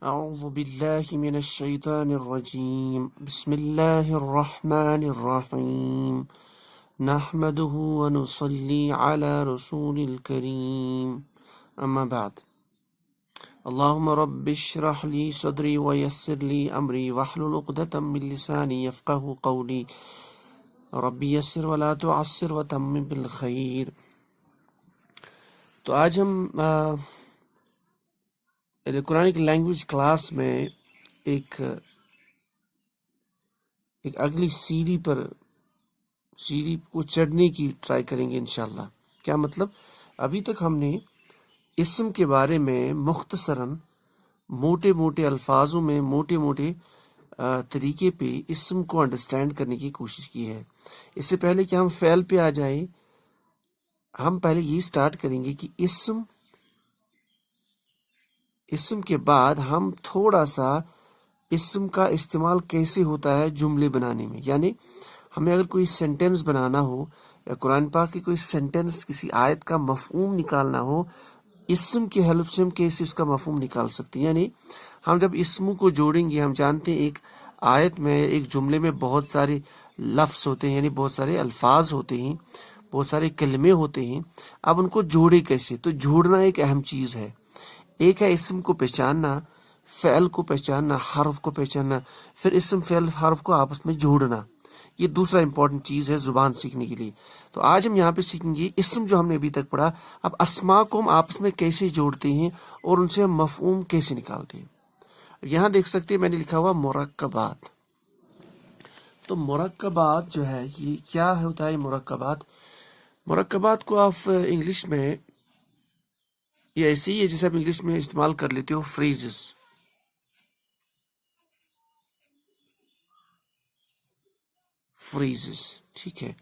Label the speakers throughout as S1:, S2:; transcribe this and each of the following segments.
S1: أعوذ بالله من الشيطان الرجيم بسم الله الرحمن الرحيم نحمده ونصلي على رسول الكريم أما بعد اللهم رب اشرح لي صدري ويسر لي أمري واحلل عقدة من لساني يفقه قولي رب يسر ولا تعسر وتمم بالخير. تو آج ہم الیکٹرانک لینگویج کلاس میں ایک اگلی سیڑھی کو چڑھنے کی ٹرائی کریں گے انشاءاللہ. کیا مطلب؟ ابھی تک ہم نے اسم کے بارے میں مختصراً موٹے موٹے الفاظوں میں موٹے موٹے طریقے پہ اسم کو انڈرسٹینڈ کرنے کی کوشش کی ہے. اس سے پہلے کہ ہم فعل پہ آ جائیں، ہم پہلے یہ سٹارٹ کریں گے کہ اسم کے بعد ہم تھوڑا سا اسم کا استعمال کیسے ہوتا ہے جملے بنانے میں. یعنی ہمیں اگر کوئی سینٹنس بنانا ہو یا قرآن پاک کی کوئی سینٹنس کسی آیت کا مفہوم نکالنا ہو، اسم کی ہیلپ سے ہم کیسے اس کا مفہوم نکال سکتے ہیں. یعنی ہم جب اسموں کو جوڑیں گے، ہم جانتے ہیں ایک آیت میں ایک جملے میں بہت سارے لفظ ہوتے ہیں، یعنی بہت سارے الفاظ ہوتے ہیں، بہت سارے کلمے ہوتے ہیں. اب ان کو جوڑے کیسے؟ تو جوڑنا ایک اہم چیز ہے. ایک ہے اسم کو پہچاننا، فعل کو پہچاننا، حرف کو پہچاننا، پھر اسم فعل حرف کو آپس میں جوڑنا. یہ دوسرا امپورٹنٹ چیز ہے زبان سیکھنے کے لیے. تو آج ہم یہاں پہ سیکھیں گے اسم جو ہم نے ابھی تک پڑھا، اب اسماء کو ہم آپس میں کیسے جوڑتے ہیں اور ان سے ہم مفہوم کیسے نکالتے ہیں. یہاں دیکھ سکتے ہیں میں نے لکھا ہوا مرکبات. تو مرکبات جو ہے یہ کیا ہوتا ہے؟ مرکبات کو آپ انگلش میں یہ ایسے ہی ہے جیسے آپ انگلش میں استعمال کر لیتے ہو فریزز. ٹھیک ہے.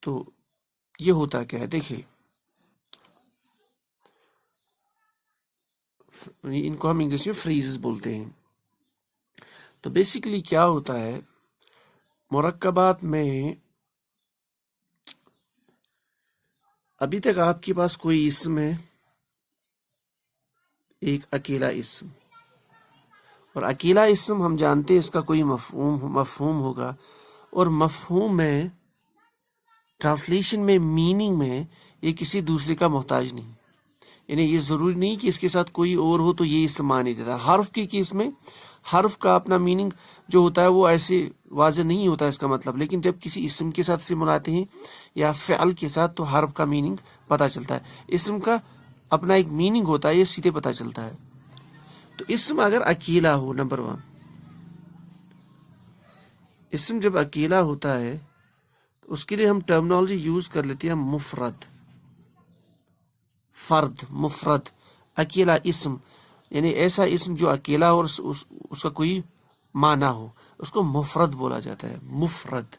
S1: تو یہ ہوتا کیا ہے دیکھیں، ان کو ہم انگلش میں فریزز بولتے ہیں. تو بیسیکلی کیا ہوتا ہے مرکبات میں، ابھی تک آپ کے پاس کوئی اسم ہے، ایک اکیلا اسم، اور اکیلا اسم ہم جانتے ہیں اس کا کوئی مفہوم ہوگا، اور مفہوم میں ٹرانسلیشن میں میننگ میں یہ کسی دوسرے کا محتاج نہیں. یعنی یہ ضروری نہیں کہ اس کے ساتھ کوئی اور ہو تو یہ اسم معنی دیتا ہے. حرف کی کیس میں حرف کا اپنا میننگ جو ہوتا ہے وہ ایسے واضح نہیں ہوتا اس کا مطلب، لیکن جب کسی اسم کے ساتھ اسے ملاتے ہیں یا فعل کے ساتھ تو حرف کا میننگ پتہ چلتا ہے. اسم کا اپنا ایک میننگ ہوتا ہے، یہ سیدھے پتہ چلتا ہے. تو اسم اگر اکیلا ہو، نمبر 1، اسم جب اکیلا ہوتا ہے تو اس کے لیے ہم ٹرمنالوجی یوز کر لیتے ہیں مفرد. مفرد اکیلا اسم، یعنی ایسا اسم جو اکیلا اور اس کا کوئی معنی ہو، اس کو مفرد بولا جاتا ہے، مفرد.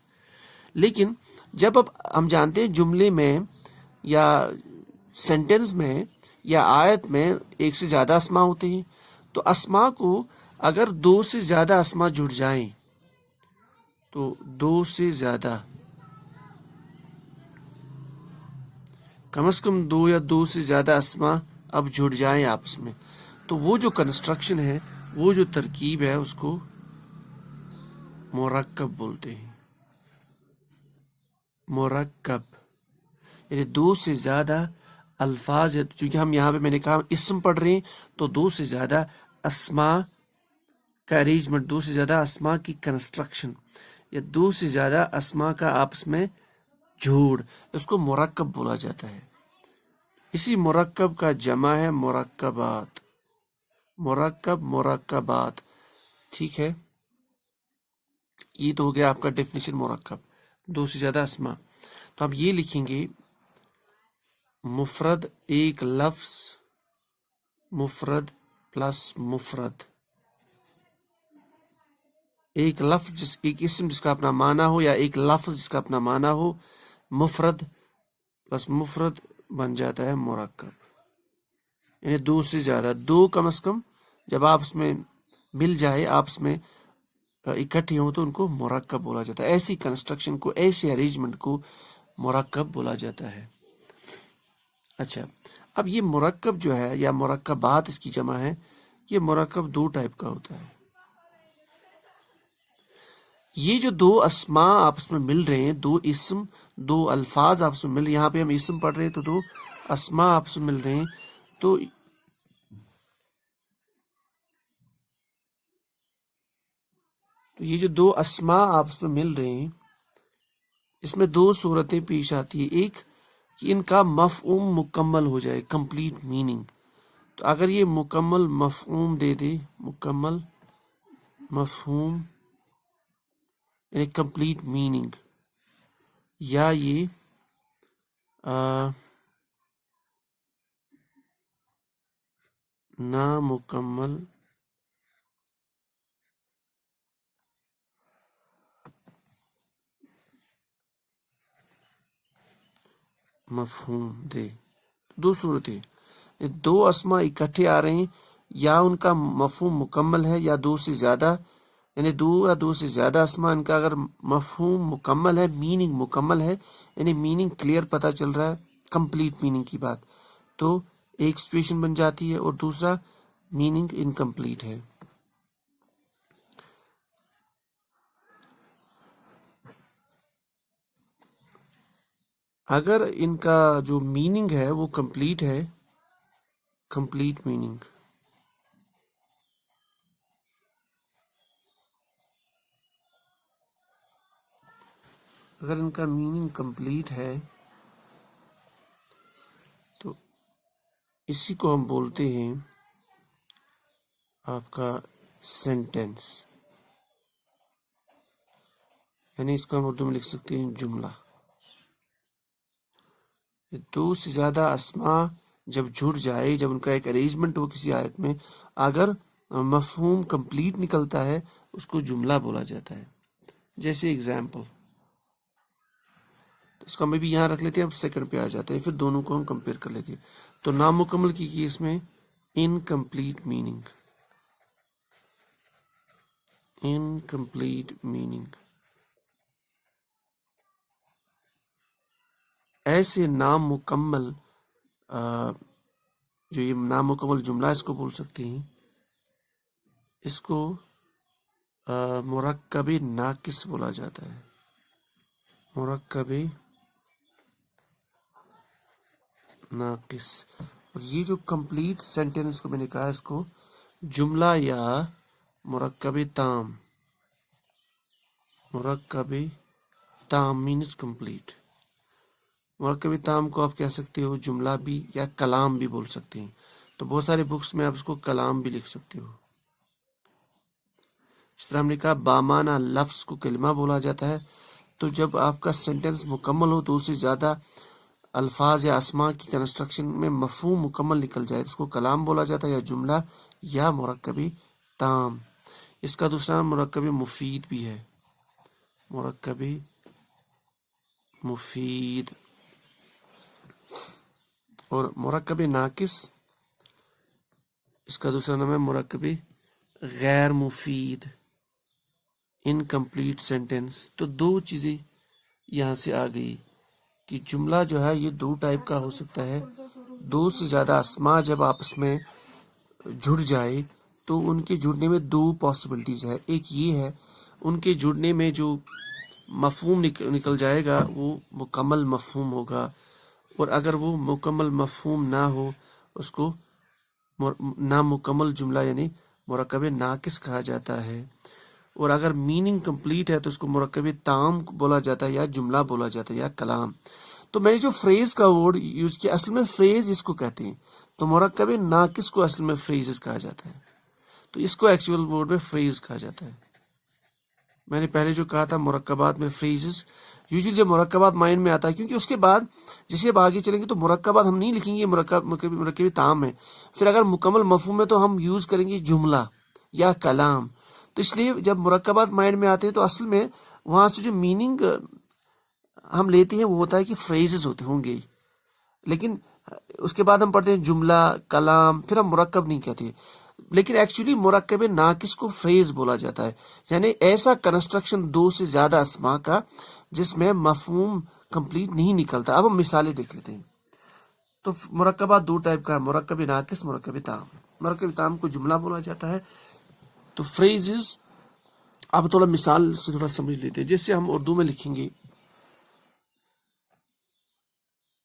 S1: لیکن جب اب ہم جانتے ہیں جملے میں یا سینٹنس میں یا آیت میں ایک سے زیادہ اسما ہوتے ہیں، تو اسما کو اگر 2 سے زیادہ اسما جڑ جائیں، تو 2 سے زیادہ، کم از کم 2 یا 2 سے زیادہ اسما اب جڑ جائیں آپس میں، تو وہ جو کنسٹرکشن ہے، وہ جو ترکیب ہے، اس کو مرکب بولتے ہیں. مرکب یعنی 2 سے زیادہ الفاظ ہے. چونکہ ہم یہاں پہ میں نے کہا اسم پڑھ رہے ہیں تو 2 سے زیادہ اسما کا ارینجمنٹ، 2 سے زیادہ اسما کی کنسٹرکشن یا 2 سے زیادہ اسما کا آپس میں جوڑ، اس کو مرکب بولا جاتا ہے. اسی مرکب کا جمع ہے مرکبات. مرکبات. ٹھیک ہے، یہ تو ہو گیا آپ کا ڈیفینیشن مرکب، 2 سے زیادہ اسما. تو اب یہ لکھیں گے مفرد ایک لفظ، مفرد پلس مفرد، ایک لفظ ایک اسم جس کا اپنا معنی ہو یا ایک لفظ جس کا اپنا معنی ہو، مفرد پلس مفرد بن جاتا ہے مرکب. یعنی 2 سے زیادہ، 2 کم از کم جب آپس میں مل جائے، آپس میں اکٹھے ہوں تو ان کو مرکب بولا جاتا ہے. ایسی کنسٹرکشن کو، ایسی ارینجمنٹ کو مرکب بولا جاتا ہے. اچھا، اب یہ مرکب جو ہے یا مرکبات اس کی جمع ہے، یہ مرکب دو ٹائپ کا ہوتا ہے. یہ جو دو اسماء آپس میں مل رہے ہیں، دو اسم، دو الفاظ آپس میں مل رہے ہیں، یہاں پہ ہم اسم پڑھ رہے ہیں تو دو اسماء آپس میں مل رہے ہیں، تو یہ جو دو اسماء آپس میں مل رہے ہیں اس میں دو صورتیں پیش آتی ہیں. ایک کہ ان کا مفہوم مکمل ہو جائے، کمپلیٹ میننگ. تو اگر یہ مکمل مفہوم دے دے، مکمل مفہوم یعنی کمپلیٹ میننگ، یا یہ نامکمل مفہوم دے. دو صورتیں، دو اسماء اکٹھے آ رہے ہیں، یا ان کا مفہوم مکمل ہے یا دو سے زیادہ، یعنی دو یا دو سے زیادہ اسماء، ان کا اگر مفہوم مکمل ہے، میننگ مکمل ہے، یعنی میننگ کلیئر پتہ چل رہا ہے، کمپلیٹ میننگ کی بات، تو ایک سچویشن بن جاتی ہے، اور دوسرا میننگ انکمپلیٹ ہے. اگر ان کا جو میننگ ہے وہ کمپلیٹ ہے، کمپلیٹ میننگ، اگر ان کا میننگ کمپلیٹ ہے تو اسی کو ہم بولتے ہیں آپ کا سینٹینس، یعنی اس کو ہم اردو میں لکھ سکتے ہیں جملہ. دو سے زیادہ اسماء جب جڑ جائے، جب ان کا ایک ارینجمنٹ ہو کسی آیت میں، اگر مفہوم کمپلیٹ نکلتا ہے اس کو جملہ بولا جاتا ہے. جیسے اگزامپل، اس کو ہمیں بھی یہاں رکھ لیتے ہیں، اب سیکنڈ پہ آ جاتے ہیں، پھر دونوں کو ہم کمپیئر کر لیتے ہیں. تو نامکمل کی کیس میں انکمپلیٹ میننگ، انکمپلیٹ میننگ. ایسے نامکمل جو یہ نامکمل جملہ اس کو بول سکتے ہیں، اس کو مرکب ناقص بولا جاتا ہے، مرکب ناقص. اور یہ جو کمپلیٹ سینٹینس کو میں نے کہا، اس کو جملہ یا مرکب تام، مرکب تام مینز کمپلیٹ. مرکب تام کو آپ کہہ سکتے ہو جملہ بھی یا کلام بھی بول سکتے ہیں. تو بہت سارے بکس میں آپ اس کو کلام بھی لکھ سکتے ہو. اس طرح ہم نے کہا بامانہ لفظ کو کلمہ بولا جاتا ہے. تو جب آپ کا سینٹینس مکمل ہو تو اس سے زیادہ الفاظ یا اسماء کی کنسٹرکشن میں مفہوم مکمل نکل جائے، اس کو کلام بولا جاتا ہے، یا جملہ یا مرکب تام. اس کا دوسرا نام مرکب مفید بھی ہے، مرکب مفید. اور مرکب ناقص، اس کا دوسرا نام ہے مرکب غیر مفید، انکمپلیٹ سینٹینس. تو دو چیزیں یہاں سے آ گئی کہ جملہ جو ہے یہ دو ٹائپ کا ہو سکتا ہے. دو سے زیادہ اسماء جب آپس میں جڑ جائے تو ان کے جڑنے میں دو پاسبلٹیز ہے. ایک یہ ہے ان کے جڑنے میں جو مفہوم نکل جائے گا وہ مکمل مفہوم ہوگا، اور اگر وہ مکمل مفہوم نہ ہو اس کو نامکمل جملہ یعنی مرکب ناقص کہا جاتا ہے. اور اگر میننگ کمپلیٹ ہے تو اس کو مرکب تام بولا جاتا ہے، یا جملہ بولا جاتا ہے، یا کلام. تو میں نے جو فریز کا ورڈ یوز کیا، اصل میں فریز اس کو کہتے ہیں. تو مرکب ناقص کو اصل میں فریزز کہا جاتا ہے، تو اس کو ایکچوئل ورڈ میں فریز کہا جاتا ہے. میں نے پہلے جو کہا تھا مرکبات میں فریزز، یوزلی جب مرکبات مائنڈ میں آتا ہے، کیونکہ اس کے بعد جیسے اب آگے چلیں گے تو مرکبات ہم نہیں لکھیں گے، مرکب تام ہے. پھر اگر مکمل مفہوم ہے تو ہم یوز کریں گے جملہ یا کلام. تو اس لیے جب مرکبات مائنڈ میں آتے ہیں تو اصل میں وہاں سے جو میننگ ہم لیتے ہیں وہ ہوتا ہے کہ فریزز ہوتے ہوں گے، لیکن اس کے بعد ہم پڑھتے ہیں جملہ، کلام، پھر ہم مرکب نہیں کہتے. لیکن ایکچولی مرکب ناقص کو فریز بولا جاتا ہے، یعنی ایسا کنسٹرکشن دو سے زیادہ اسماء کا جس میں مفہوم کمپلیٹ نہیں نکلتا. اب ہم مثالیں دیکھ لیتے ہیں. تو مرکبات دو ٹائپ کا ہے، مرکب ناقص، مرکب تام۔ مرکب تام کو جملہ بولا جاتا ہے۔ تو فریزز، اب تھوڑا مثال سے تھوڑا سمجھ لیتے ہیں، جیسے ہم اردو میں لکھیں گے،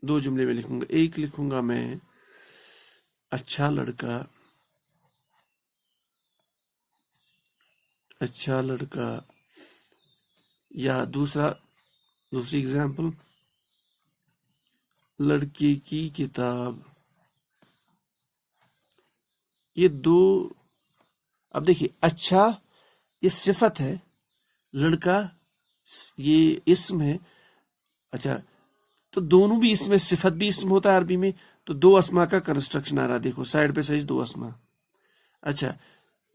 S1: دو جملے میں لکھوں گا، ایک لکھوں گا میں اچھا لڑکا، اچھا لڑکا، یا دوسری اگزامپل، لڑکی کی کتاب۔ یہ دو، اب دیکھیے اچھا یہ صفت ہے، لڑکا یہ اسم ہے۔ اچھا تو دونوں بھی اسم ہے، صفت بھی اسم ہوتا ہے عربی میں، تو دو اسما کا کنسٹرکشن آ رہا ہے، دیکھو سائڈ پہ سائز دو اسما۔ اچھا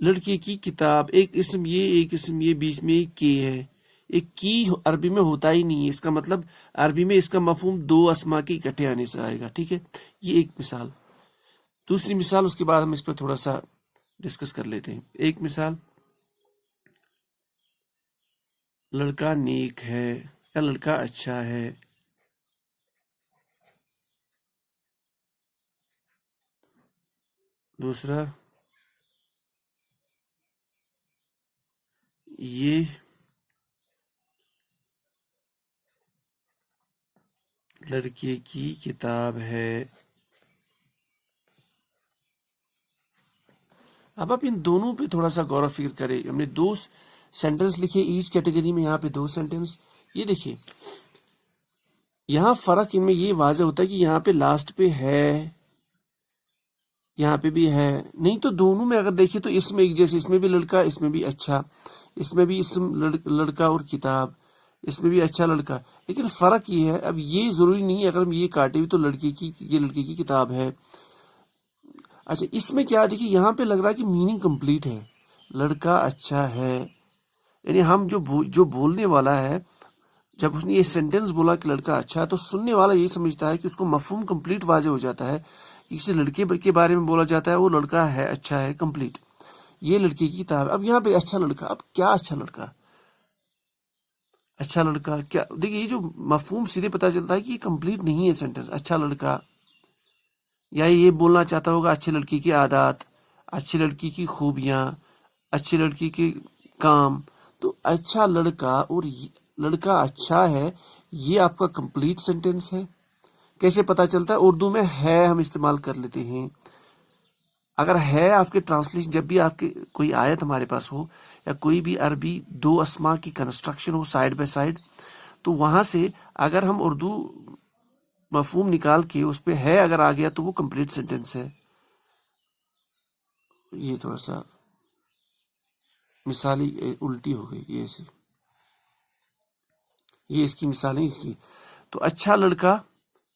S1: لڑکی کی کتاب، ایک اسم یہ، ایک اسم یہ، بیچ میں ایک کی ہے۔ ایک کی عربی میں ہوتا ہی نہیں ہے، اس کا مطلب عربی میں اس کا مفہوم دو اسما کے اکٹھے آنے سے آئے گا، ٹھیک ہے۔ یہ ایک مثال۔ دوسری مثال، اس کے بعد ہم اس پہ تھوڑا سا ڈسکس کر لیتے ہیں۔ ایک مثال، لڑکا نیک ہے یا لڑکا اچھا ہے۔ دوسرا، یہ لڑکے کی کتاب ہے۔ اب آپ ان دونوں پہ تھوڑا سا غور و فکر کریں۔ ہم نے دو سینٹنس لکھے ایچ کیٹیگری میں، یہاں پہ دو سینٹنس۔ یہ دیکھیے یہاں فرق ان میں یہ واضح ہوتا ہے کہ یہاں پہ لاسٹ پہ ہے، یہاں پہ بھی ہے، نہیں تو دونوں میں اگر دیکھیں تو اس میں ایک جیسے، اس میں بھی لڑکا، اس میں بھی اچھا، اس میں بھی اسم لڑکا اور کتاب، اس میں بھی اچھا لڑکا۔ لیکن فرق یہ ہے، اب یہ ضروری نہیں ہے اگر ہم یہ کاٹے بھی تو یہ لڑکی کی کتاب ہے۔ اچھا اس میں کیا دیکھیے، یہاں پہ لگ رہا ہے کہ میننگ کمپلیٹ ہے، لڑکا اچھا ہے، یعنی ہم جو بولنے والا ہے، جب اس نے یہ سینٹنس بولا کہ لڑکا اچھا ہے، تو سننے والا یہ سمجھتا ہے کہ اس کو مفہوم کمپلیٹ واضح ہو جاتا ہے کہ کسی لڑکے کے بارے میں بولا جاتا ہے، وہ لڑکا ہے، اچھا ہے، کمپلیٹ، یہ لڑکی کی کتاب ہے۔ اب یہاں پہ اچھا لڑکا، اب کیا اچھا لڑکا؟ اچھا لڑکا کیا؟ دیکھیے یہ جو مفہوم سیدھے پتہ چلتا ہے کہ یہ کمپلیٹ نہیں ہے سینٹنس۔ اچھا لڑکا، یا یہ بولنا چاہتا ہوگا اچھی لڑکی کی عادات، اچھی لڑکی کی خوبیاں، اچھی لڑکی کے کام۔ تو اچھا لڑکا اور لڑکا اچھا ہے، یہ آپ کا کمپلیٹ سینٹنس ہے۔ کیسے پتا چلتا ہے؟ اردو میں ہے ہم استعمال کر لیتے ہیں۔ اگر ہے آپ کے ٹرانسلیشن، جب بھی آپ کے کوئی آیت ہمارے پاس ہو یا کوئی بھی عربی دو اسما کی construction who side by side, تو وہاں سے اگر ہم اردو مفہوم نکال کے اس پہ ہے اگر آ گیا تو وہ کمپلیٹ سینٹنس ہے۔ یہ تھوڑا سا مثالی الٹی ہو گئی، یہ ایسی، یہ اس کی مثالیں اس کی۔ تو اچھا لڑکا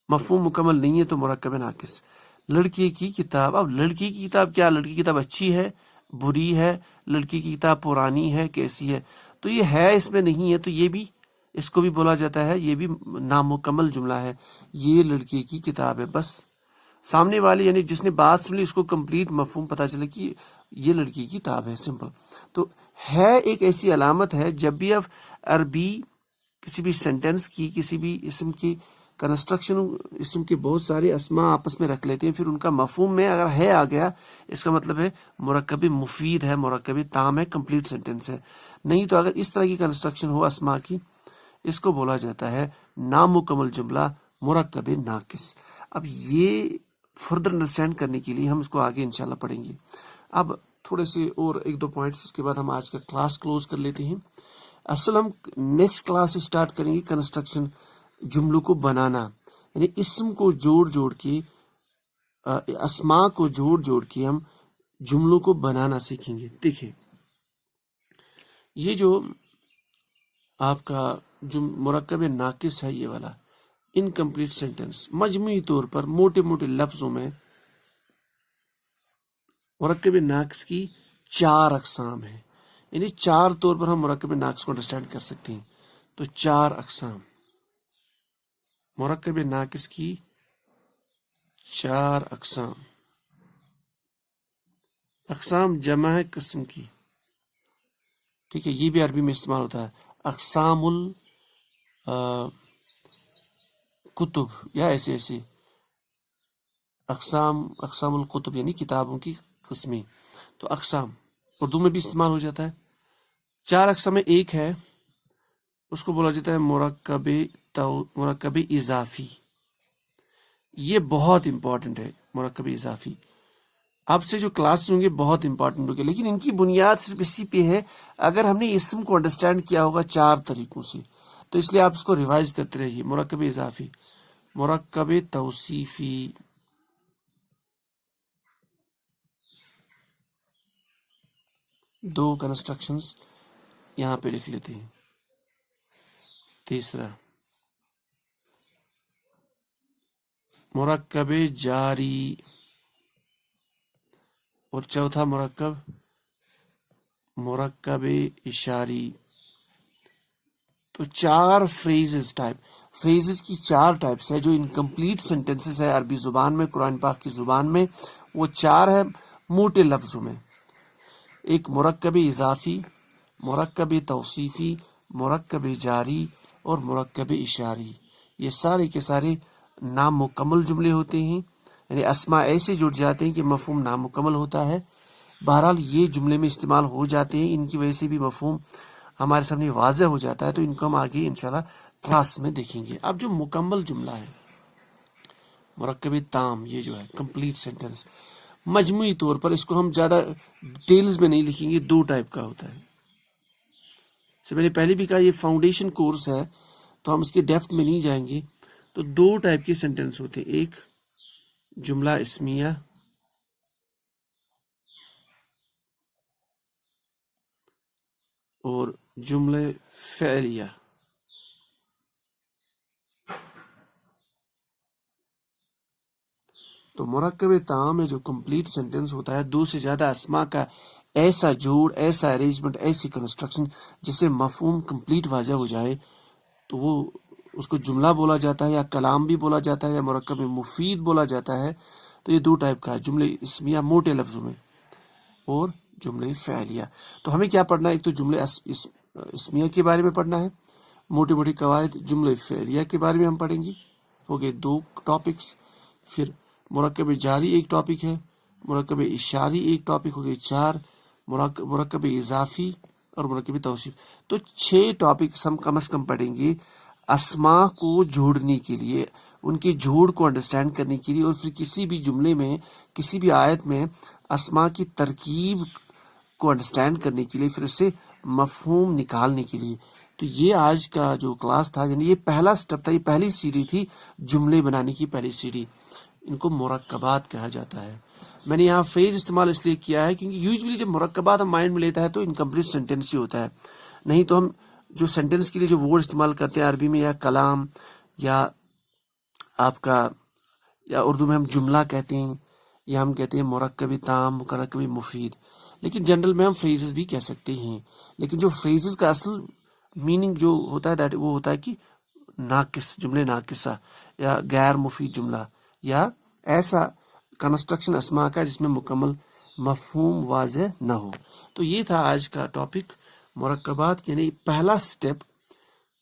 S1: مفہوم مکمل نہیں ہے تو مرکب ناقص۔ لڑکی کی کتاب، اب لڑکی کی کتاب کیا؟ لڑکی کی کتاب اچھی ہے، بری ہے، لڑکی کی کتاب پرانی ہے، کیسی ہے؟ تو یہ ہے اس میں نہیں ہے، تو یہ بھی، اس کو بھی بولا جاتا ہے، یہ بھی نامکمل جملہ ہے۔ یہ لڑکی کی کتاب ہے، بس سامنے والے یعنی جس نے بات سنی اس کو کمپلیٹ مفہوم پتا چلے کہ یہ لڑکی کی کتاب ہے، سمپل۔ تو ہے ایک ایسی علامت ہے، جب بھی آپ عربی کسی بھی سینٹنس کی، کسی بھی اسم کی کنسٹرکشن، اسم کے بہت سارے اسما آپس میں رکھ لیتے ہیں، پھر ان کا مفہوم میں اگر ہے آ گیا، اس کا مطلب ہے مرکب مفید ہے، مرکب تام ہے، کمپلیٹ سینٹنس ہے۔ نہیں تو اگر اس طرح کی کنسٹرکشن ہو اسما کی، اس کو بولا جاتا ہے نامکمل جملہ، مرکب ناقص۔ اب یہ فردر انڈرسٹینڈ کرنے کے لیے ہم اس کو آگے انشاءاللہ پڑھیں گے۔ اب تھوڑے سے اور ایک دو پوائنٹس، اس کے بعد ہم آج کا کلاس کلوز کر لیتے ہیں۔ اصل ہم نیکسٹ کلاس اسٹارٹ کریں گے کنسٹرکشن، جملوں کو بنانا، یعنی اسم کو جوڑ کے، اسما کو جوڑ کے ہم جملوں کو بنانا سیکھیں گے۔ دیکھیں یہ جو آپ کا جو مرکب ناقص ہے، یہ والا انکمپلیٹ سینٹنس، مجموعی طور پر موٹے موٹے لفظوں میں مرکب ناقص کی چار اقسام ہیں، یعنی چار طور پر ہم مرکب ناقص کو انڈرسٹینڈ کر سکتے ہیں۔ تو چار اقسام، مرکب ناقص کی چار اقسام، اقسام جمع ہے قسم کی، ٹھیک ہے، یہ بھی عربی میں استعمال ہوتا ہے، اقسام الکتب یا ایسے ایسے، اقسام القطب یعنی کتابوں کی قسمیں. تو اقسام اردو میں بھی استعمال ہو جاتا ہے. 4 اقسام میں ایک ہے، اس کو بولا جاتا ہے مرکب اضافی. یہ بہت امپورٹنٹ ہے مرکب اضافی. اب سے جو کلاسز ہوں گے بہت امپورٹنٹ ہوں گے، لیکن ان کی بنیاد صرف اسی پہ ہے اگر ہم نے اسم کو انڈرسٹینڈ کیا ہوگا 4 طریقوں سے. تو اس لیے آپ اس کو ریوائز کرتے رہیے. مرکب اضافی، مرکب توصیفی، دو کنسٹرکشنز یہاں پہ لکھ لیتے ہیں. تیسرا مرکب جاری، اور چوتھا مرکب اشاری. تو 4 فریزز کی 4 ٹائپس ہے جو انکمپلیٹ سینٹنسز ہے عربی زبان میں، قرآن پاک کی زبان میں. وہ 4 ہے موٹے لفظوں میں. ایک مرکب اضافی، مرکب توصیفی، مرکب جاری اور مرکب اشاری. یہ سارے کے سارے نامکمل جملے ہوتے ہیں، یعنی اسماء ایسے جڑ جاتے ہیں کہ مفہوم نامکمل ہوتا ہے. بہرحال یہ جملے میں استعمال ہو جاتے ہیں، ان کی وجہ سے بھی مفہوم ہمارے سامنے واضح ہو جاتا ہے. تو ان کو ہم آگے انشاءاللہ کلاس میں دیکھیں گے. اب جو مکمل جملہ ہے مرکب تام، یہ جو ہے کمپلیٹ سینٹنس، مجموعی طور پر اس کو ہم زیادہ ڈیٹیلز میں نہیں لکھیں گے. 2 ٹائپ کا ہوتا ہے. سے میں نے پہلے بھی کہا یہ فاؤنڈیشن کورس ہے تو ہم اس کے ڈیپتھ میں نہیں جائیں گے. تو 2 ٹائپ کے سینٹنس ہوتے ہیں، ایک جملہ اسمیہ اور جملے فعلیہ. تو مرکب تام میں جو کمپلیٹ سینٹنس ہوتا ہے 2 سے زیادہ اسماء کا ایسا جوڑ، ایسا ارینجمنٹ، ایسی کنسٹرکشن جس سے مفہوم کمپلیٹ واضح ہو جائے، تو وہ اس کو جملہ بولا جاتا ہے، یا کلام بھی بولا جاتا ہے، یا مرکب مفید بولا جاتا ہے. تو یہ 2 ٹائپ کا ہے، جملے اسمیہ موٹے لفظوں میں اور جملے فعلیہ. تو ہمیں کیا پڑھنا ہے؟ ایک تو جملے اسمیہ کے بارے میں پڑھنا ہے، موٹی موٹی قواعد. جملے فعلیہ کے بارے میں ہم پڑھیں گے. ہو گئے 2 ٹاپکس. پھر مرکب جاری ایک ٹاپک ہے، مرکب اشاری ایک ٹاپک. ہو گئے 4. مرکب اضافی اور مرکب توصیف. تو 6 ٹاپکس ہم کم از کم پڑھیں گے اسماء کو جوڑنے کے لیے، ان کے جوڑ کو انڈرسٹینڈ کرنے کے لیے، اور پھر کسی بھی جملے میں، کسی بھی آیت میں اسماء کی ترکیب کو انڈرسٹینڈ کرنے کے لیے، پھر اس سے مفہوم نکالنے کے لیے. تو یہ آج کا جو کلاس تھا، یعنی یہ پہلا سٹیپ تھا، یہ پہلی سیڑھی تھی جملے بنانے کی. پہلی سیڑھی ان کو مرکبات کہا جاتا ہے. میں نے یہاں فریز استعمال اس لیے کیا ہے کیونکہ یوزلی جب مرکبات ہم مائنڈ میں لیتا ہے تو انکمپلیٹ سینٹینس ہی ہوتا ہے. نہیں تو ہم جو سینٹینس کے لیے جو ورڈ استعمال کرتے ہیں عربی میں، یا کلام، یا آپ کا، یا اردو میں ہم جملہ کہتے ہیں، یا ہم کہتے ہیں مرکب تام، مرکب مفید. لیکن جنرل میں ہم فریزز بھی کہہ سکتے ہیں. لیکن جو فریزز کا اصل میننگ جو ہوتا ہے وہ ہوتا ہے کہ ناقص جملے، ناقصہ یا غیر مفید جملہ، یا ایسا کنسٹرکشن اسماء کا جس میں مکمل مفہوم واضح نہ ہو. تو یہ تھا آج کا ٹاپک، مرکبات، یعنی پہلا step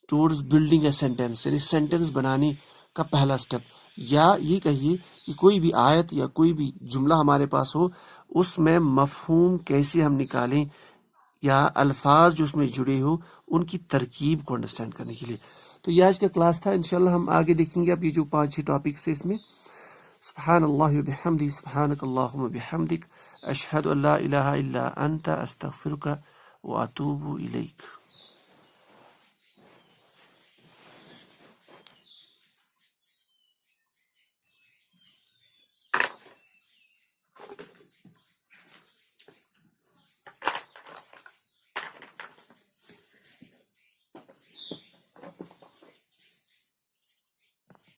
S1: towards building a sentence, یعنی سینٹینس بنانے کا پہلا سٹیپ. یا یہ کہیے کہ کوئی بھی آیت یا کوئی بھی جملہ ہمارے پاس ہو، اس میں مفہوم کیسے ہم نکالیں، یا الفاظ جو اس میں جڑے ہو ان کی ترکیب کو انڈرسٹینڈ کرنے کے لیے. تو یہ آج کا کلاس تھا. انشاءاللہ ہم آگے دیکھیں گے اب یہ جو 5-6 ٹاپکس ہیں اس میں. سبحان اللہ وبحمدہ، سبحانک اللہم وبحمدک، اشہد ان لا الہ الا انت، استغفرک واتوب الیک.